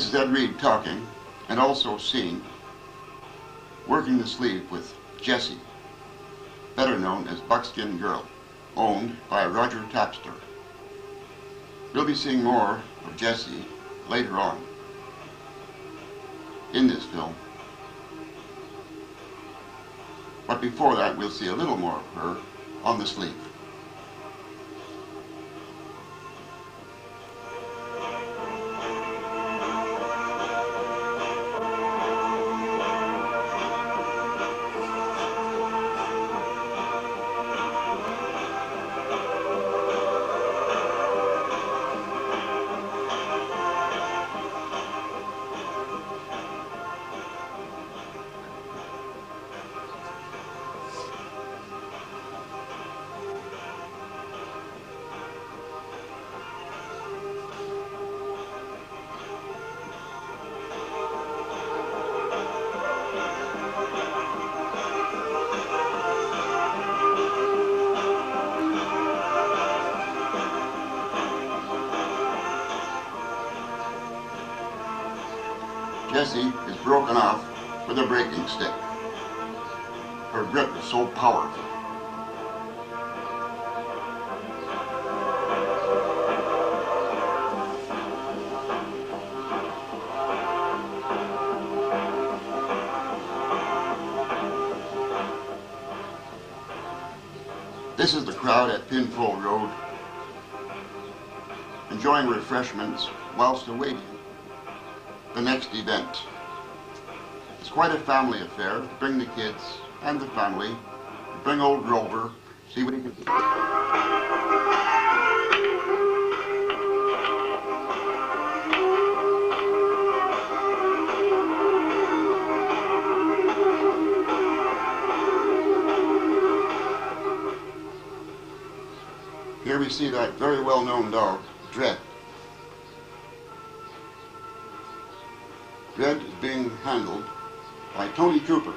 This is Ed Reid talking, and also seen, working the sleeve with Jessie, better known as Buckskin Girl, owned by Roger Tapster. We'll be seeing more of Jessie later on in this film. But before that, we'll see a little more of her on the sleeve. Jessie is broken off with a breaking stick. Her grip is so powerful. This is the crowd at Pinfold Road, enjoying refreshments whilst awaiting the next event. It's quite a family affair. Bring the kids and the family. Bring old Rover. See what he can do. Here we see that very well-known dog, Dread. Dread is being handled by Tony Cooper.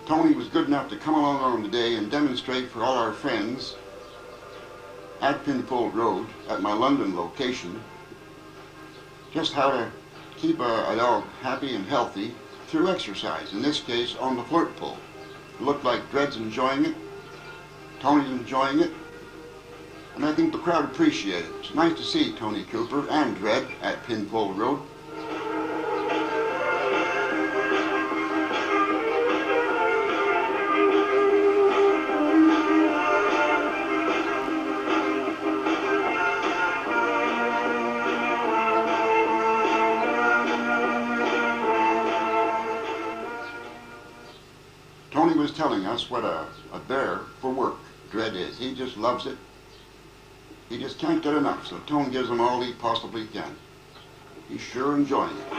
Tony was good enough to come along on the day and demonstrate for all our friends at Pinfold Road, at my London location, just how to keep a dog happy and healthy through exercise, in this case on the flirt pole. It looked like Dread's enjoying it, Tony's enjoying it, and I think the crowd appreciated it. It's nice to see Tony Cooper and Dread at Pinfold Road. Tony was telling us what a bear for work Dread is. He just loves it. He just can't get enough, so Tone gives him all he possibly can. He's sure enjoying it.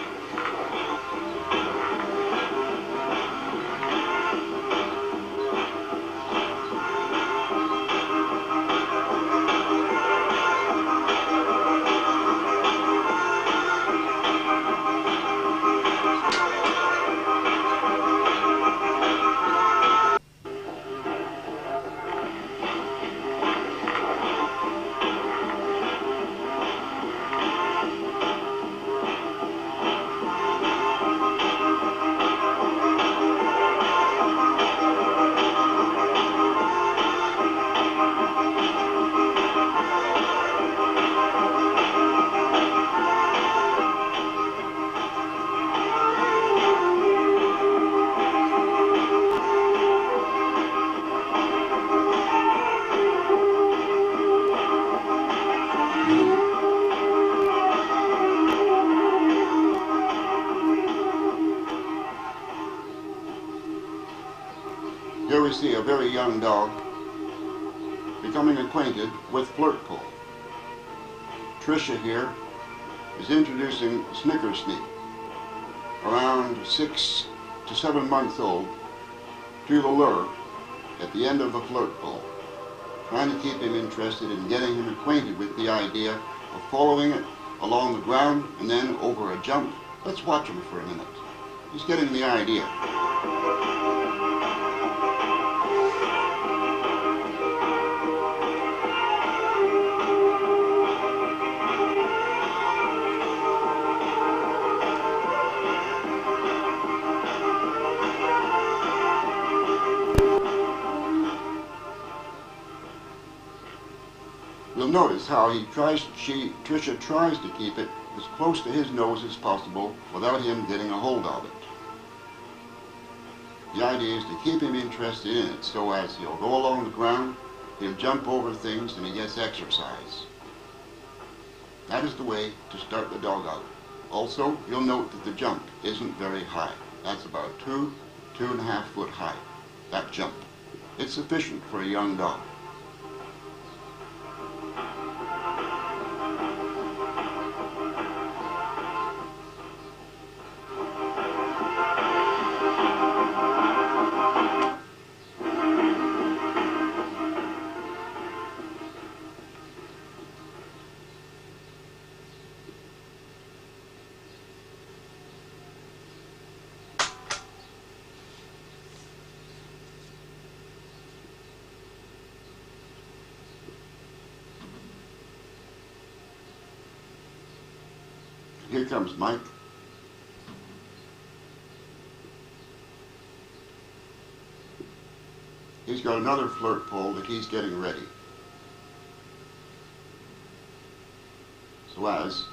Here we see a very young dog becoming acquainted with flirt pole. Tricia here is introducing Snickersneak, around 6 to 7 months old, to the lure at the end of the flirt pole, trying to keep him interested and getting him acquainted with the idea of following it along the ground and then over a jump. Let's watch him for a minute. He's getting the idea. notice how Tricia tries to keep it as close to his nose as possible without him getting a hold of it. The idea is to keep him interested in it, so as he'll go along the ground, he'll jump over things, and he gets exercise. That is the way to start the dog out. Also, you'll note that the jump isn't very high. That's about 2.5 foot high, that jump. It's sufficient for a young dog. Here comes Mike. He's got another flirt pole that he's getting ready. So as,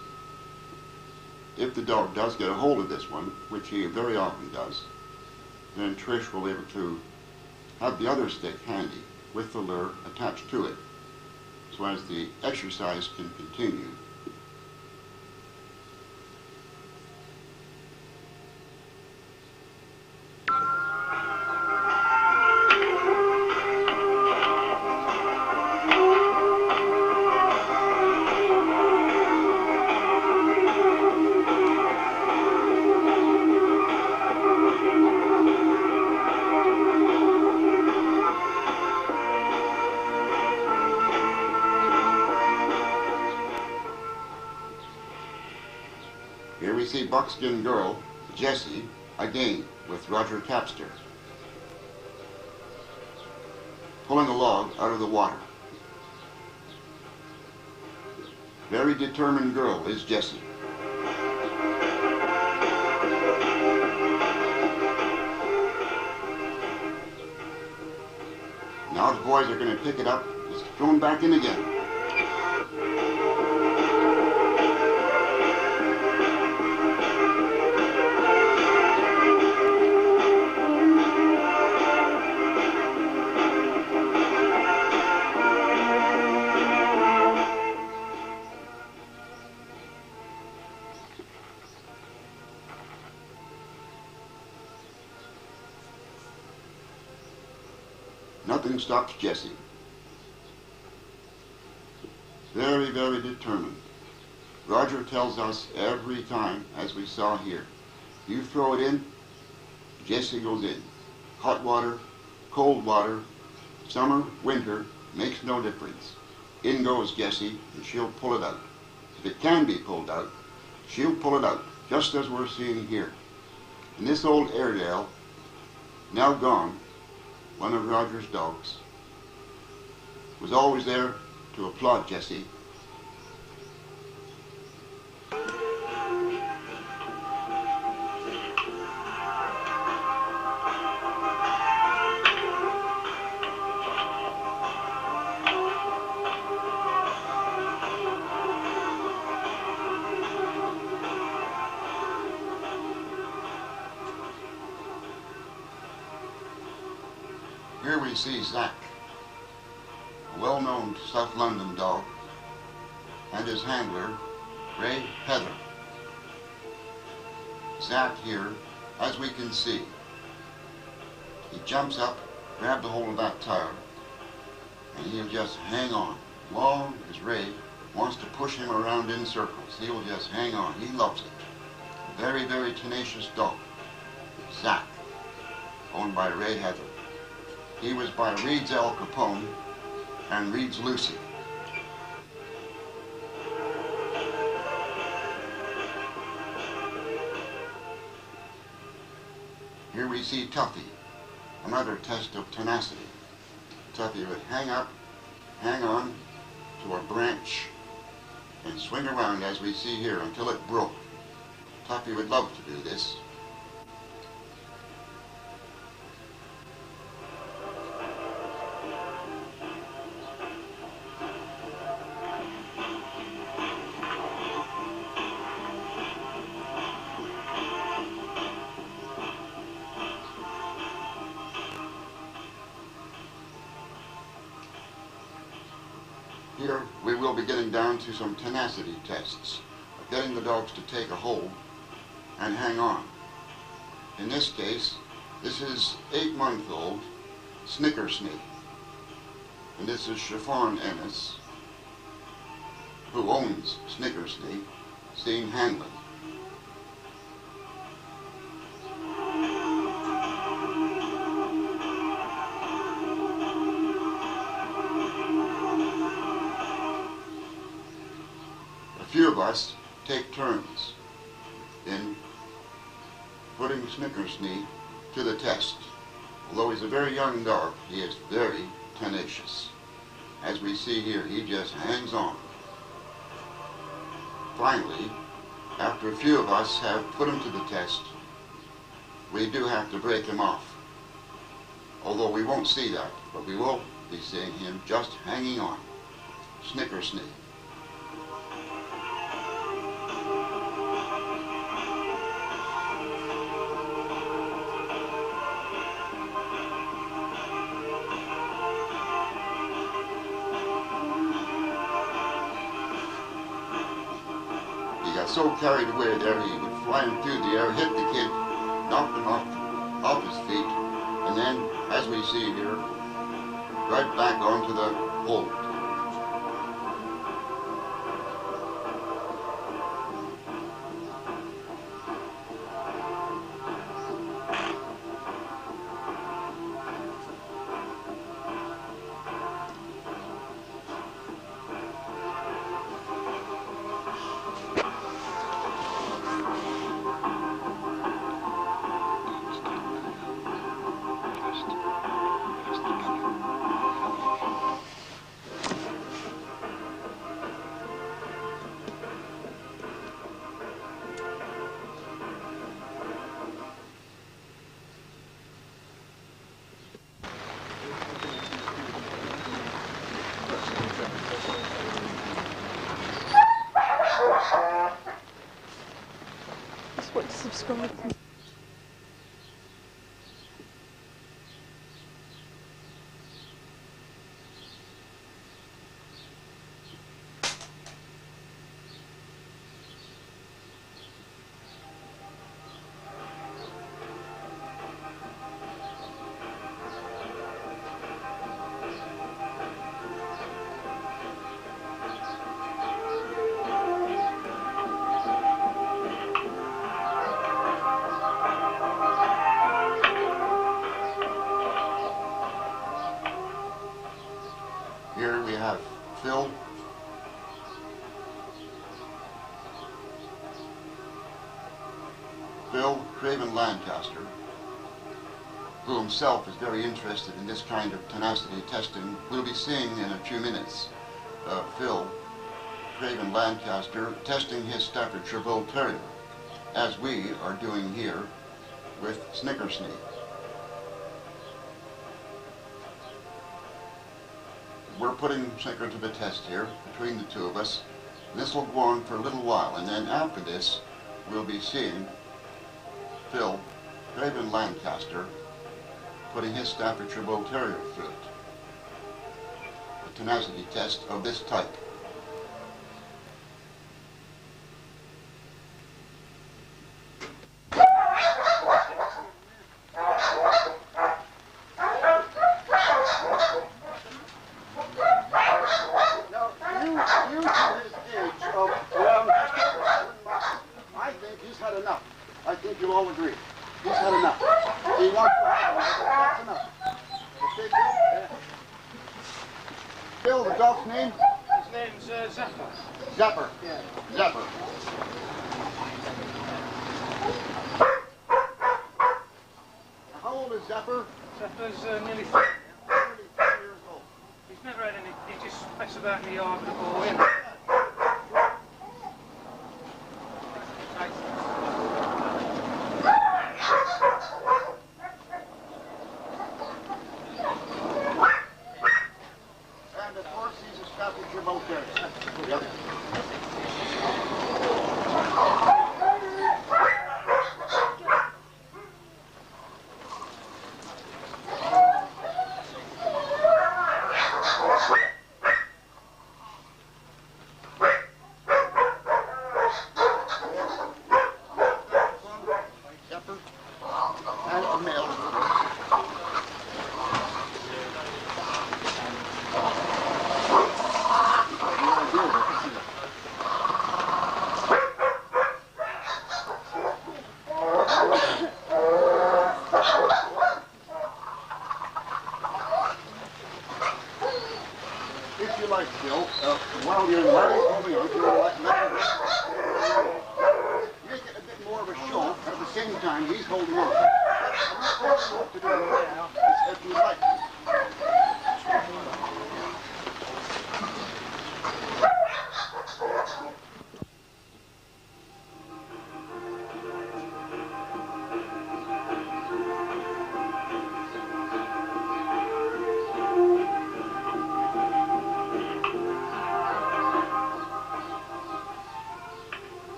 if the dog does get a hold of this one, which he very often does, then Trish will be able to have the other stick handy with the lure attached to it, so as the exercise can continue. Here we see Buckskin girl, Jessie, again with Roger Capster, pulling a log out of the water. Very determined girl is Jessie. Now the boys are going to pick it up, it's thrown back in again. Nothing stops Jessie. Very, very determined. Roger tells us every time, as we saw here, you throw it in, Jessie goes in. Hot water, cold water, summer, winter, makes no difference. In goes Jessie, and she'll pull it out. If it can be pulled out, she'll pull it out, just as we're seeing here. And this old Airedale, now gone, one of Roger's dogs, was always there to applaud Jessie. Here we see Zach, a well-known South London dog, and his handler, Reid Heather. Zach here, as we can see, he jumps up, grabs a hold of that tire, and he'll just hang on. Long as Reid wants to push him around in circles, he will just hang on. He loves it. Very, very tenacious dog. Zach, owned by Reid Heather. He was by Reid's Al Capone and Reid's Lucy. Here we see Tuffy, another test of tenacity. Tuffy would hang up, hang on to a branch, and swing around as we see here until it broke. Tuffy would love to do this. Here we will be getting down to some tenacity tests of getting the dogs to take a hold and hang on. In this case, this is 8-month-old Snickersnee, and this is Chiffon Ennis, who owns Snickersnee, seen handling. A few of us take turns in putting Snickersnee to the test. Although he's a very young dog, he is very tenacious. As we see here, he just hangs on. Finally, after a few of us have put him to the test, we do have to break him off. Although we won't see that, but we will be seeing him just hanging on. Snickersnee. He got so carried away there, he would fly him through the air, hit the kid, knock him off his feet, and then, as we see here, right back onto the hold. Just want to subscribe. Here we have Phil, Craven Lancaster, who himself is very interested in this kind of tenacity testing. We'll be seeing in a few minutes Phil, Craven Lancaster, testing his Staffordshire Bull Terrier, as we are doing here with Snickersnee. We're putting Snicker to the test here between the two of us. This will go on for a little while, and then after this we'll be seeing Phil, Craven Lancaster, putting his Staffordshire Bull Terrier through it. A tenacity test of this type. I think you'll all agree. He's had enough. He wants to have that's enough. Okay, Phil? Yeah. Phil, the dog's name? His name's Zapper. Zapper. Yeah. Zapper. How old is Zapper? Zapper's nearly 3. Nearly 4 years old. He's never had any, he just messes about in the yard with a ball, you know. And of course, he's a Staffordshire Bull Terrier. Yep. and he's holding on. I'm not telling you what to do now, it's if you like.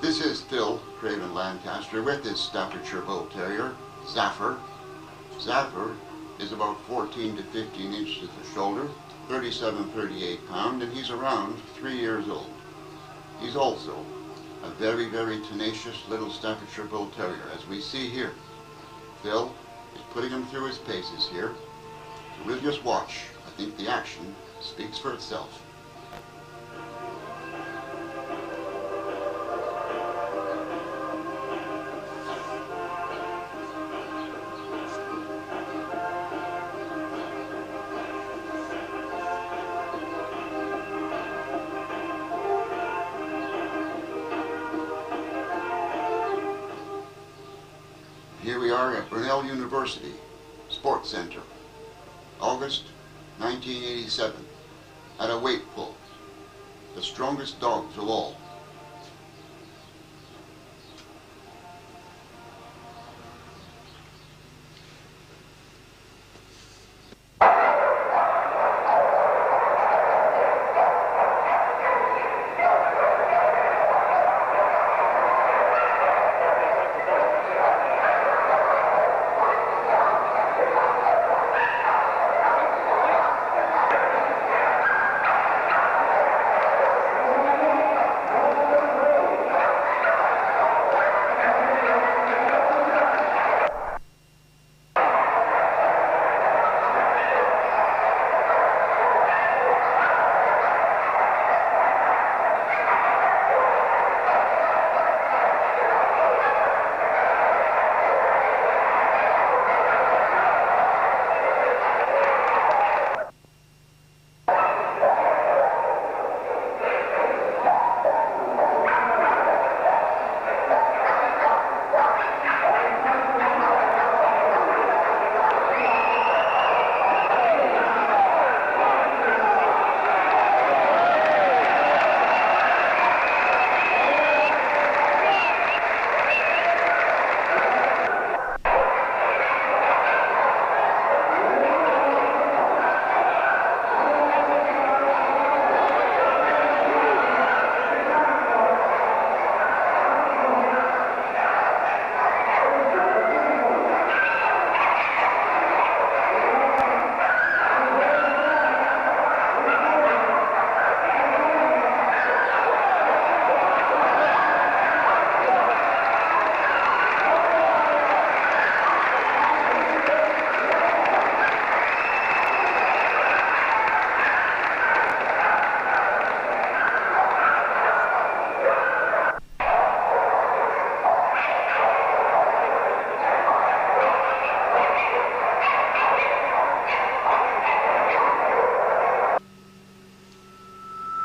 This is Phil, Craven Lancaster, with his Staffordshire Bull Terrier, Zaffer. Zaffer is about 14 to 15 inches at the shoulder, 37-38 pound, and he's around 3 years old. He's also a very, very tenacious little Staffordshire Bull Terrier, as we see here. Phil is putting him through his paces here, so we'll just watch. I think the action speaks for itself. Here we are at Brunel University Sports Center, August 1987, at a weight pull, the strongest dogs of all.